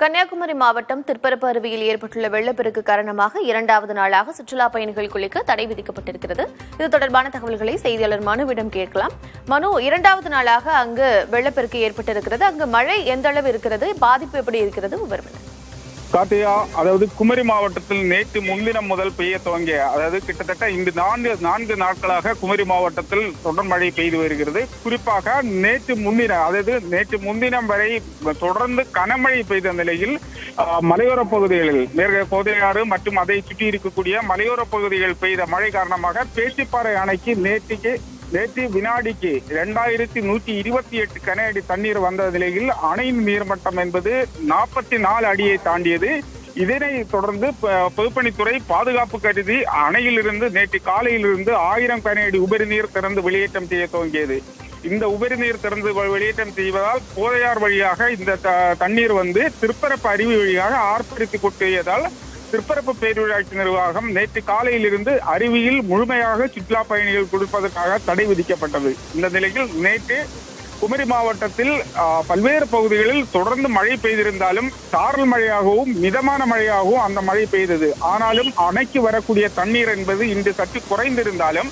கன்னியாகுமரி மாவட்டம் திருப்பரப்பு அருவியில் ஏற்பட்டுள்ள வெள்ளப்பெருக்கு காரணமாக இரண்டாவது நாளாக சுற்றுலா பயணிகள் குளிக்க தடை விதிக்கப்பட்டிருக்கிறது. இது தொடர்பான தகவல்களை செய்தியாளர் மனுவிடம் கேட்கலாம். மனு, இரண்டாவது நாளாக அங்கு வெள்ளப்பெருக்கு ஏற்பட்டிருக்கிறது. அங்கு மழை எந்த அளவு இருக்கிறது, பாதிப்பு எப்படி இருக்கிறது, விவரம் என்ன? கார்த்தியா, அதாவது குமரி மாவட்டத்தில் நேற்று முன்தினம் முதல் பெய்ய துவங்கிய, அதாவது கிட்டத்தட்ட இந்த நான்கு நாட்களாக குமரி மாவட்டத்தில் தொடர் மழை பெய்து வருகிறது. குறிப்பாக நேற்று முன்தினம் வரை தொடர்ந்து கனமழை பெய்த நிலையில் மலையோர பகுதிகளில் மேற்கு கோதையாறு மற்றும் அதை சுற்றி இருக்கக்கூடிய மலையோர பகுதிகள் பெய்த மழை காரணமாக பேச்சிப்பாறை அணைக்கு நேற்று வினாடிக்கு 2128 கன அடி தண்ணீர் வந்த நிலையில் அணையின் நீர்மட்டம் என்பது 44 அடியை தாண்டியது. இதனை தொடர்ந்து பொதுப்பணித்துறை பாதுகாப்பு கருதி அணையிலிருந்து நேற்று காலையிலிருந்து 1000 கன அடி உபரி நீர் திறந்து வெளியேற்றம் செய்ய துவங்கியது. இந்த உபரி நீர் திறந்து வெளியேற்றம் செய்வதால் கோதையார் வழியாக இந்த தண்ணீர் வந்து திருப்பரப்பு அருவி வழியாக ஆர்ப்பரித்து கொட்டியதால் திருப்பரப்பு பேரூராட்சி நிர்வாகம் நேற்று காலையிலிருந்து அருவியில் முழுமையாக சுற்றுலா பயணிகள் குளிப்பதற்காக தடை விதிக்கப்பட்டது. இந்த நிலையில் நேற்று குமரி மாவட்டத்தில் பல்வேறு பகுதிகளில் தொடர்ந்து மழை பெய்திருந்தாலும் சாரல் மழையாகவும் மிதமான மழையாகவும் அந்த மழை பெய்தது. ஆனாலும் அணைக்கு வரக்கூடிய தண்ணீர் என்பது இன்று சற்று குறைந்திருந்தாலும்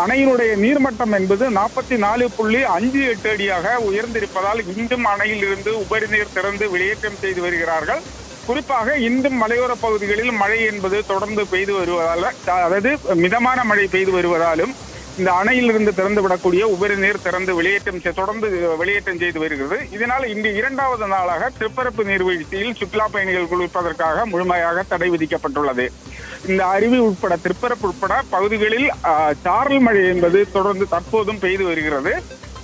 அணையினுடைய நீர்மட்டம் என்பது 44.58 அடியாக உயர்ந்திருப்பதால் இன்றும் அணையில் இருந்து உபரி நீர் திறந்து வெளியேற்றம் செய்து வருகிறார்கள். குறிப்பாக இன்றும் மலையோர பகுதிகளில் மழை என்பது தொடர்ந்து பெய்து வருவதால், அதாவது மிதமான மழை பெய்து வருவதாலும் இந்த அணையிலிருந்து திறந்து விடக்கூடிய உபரி நீர் திறந்து தொடர்ந்து வெளியேற்றம் செய்து வருகிறது. இதனால் இன்று இரண்டாவது நாளாக திருப்பரப்பு நீர்வீழ்ச்சியில் சுற்றுலா பயணிகள் குளிப்பதற்காக முழுமையாக தடை விதிக்கப்பட்டுள்ளது. இந்த அருவி உட்பட திருப்பரப்பு உட்பட பகுதிகளில் சாரல் மழை என்பது தொடர்ந்து தற்போதும் பெய்து வருகிறது.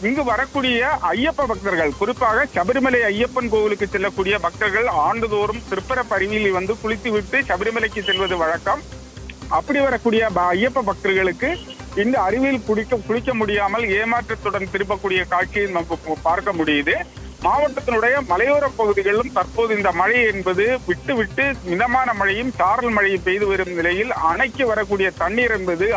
இங்கு வரக்கூடிய ஐயப்ப பக்தர்கள், குறிப்பாக சபரிமலை ஐயப்பன் கோவிலுக்கு செல்லக்கூடிய பக்தர்கள் ஆண்டுதோறும் திருப்பரப்பு அருவியில் வந்து குளித்துவிட்டு சபரிமலைக்கு செல்வது வழக்கம். அப்படி வரக்கூடிய ஐயப்ப பக்தர்களுக்கு இந்த அருவியில் குளிக்க முடியாமல் ஏமாற்றத்துடன் திரும்பக்கூடிய காட்சியை நமக்கு பார்க்க முடியுது. மாவட்டத்தினுடைய மலையோர பகுதிகளிலும் தற்போது இந்த மழை என்பது விட்டு மிதமான மழையும் சாரல் மழையும் பெய்து வரும் நிலையில் அணைக்கு வரக்கூடிய தண்ணீர் என்பது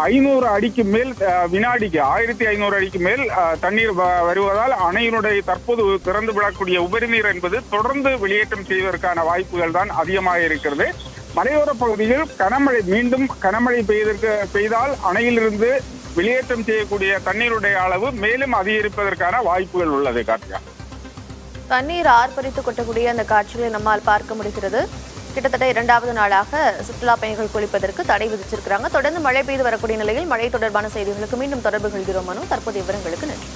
1500 அடிக்கு மேல் வினாடிக்கு 1500 அடிக்கு மேல் தண்ணீர் வருவதால் அணையினுடைய தற்போது திறந்து விடக்கூடிய உபரி நீர் என்பது தொடர்ந்து வெளியேற்றம் செய்வதற்கான வாய்ப்புகள் தான் அதிகமாக இருக்கிறது. மலையோர பகுதியில் மீண்டும் கனமழை பெய்தால் அணையிலிருந்து வெளியேற்றம் செய்யக்கூடிய தண்ணீருடைய அளவு மேலும் அதிகரிப்பதற்கான வாய்ப்புகள் உள்ளது. கார்த்திகா, தண்ணீர் ஆர்ப்பரித்து கொட்டக்கூடிய அந்த காட்சிகளை நம்மால் பார்க்க முடிகிறது. கிட்டத்தட்ட இரண்டாவது நாளாக சுற்றுலா பயணிகள் குளிப்பதற்கு தடை விதிச்சிருக்கிறாங்க. தொடர்ந்து மழை பெய்து வரக்கூடிய நிலையில் மழை தொடர்பான செய்திகளுக்கு மீண்டும் தொடர்பு கொள்கிறோம். மனு, தற்போதைய விவரங்களுக்கு நன்றி.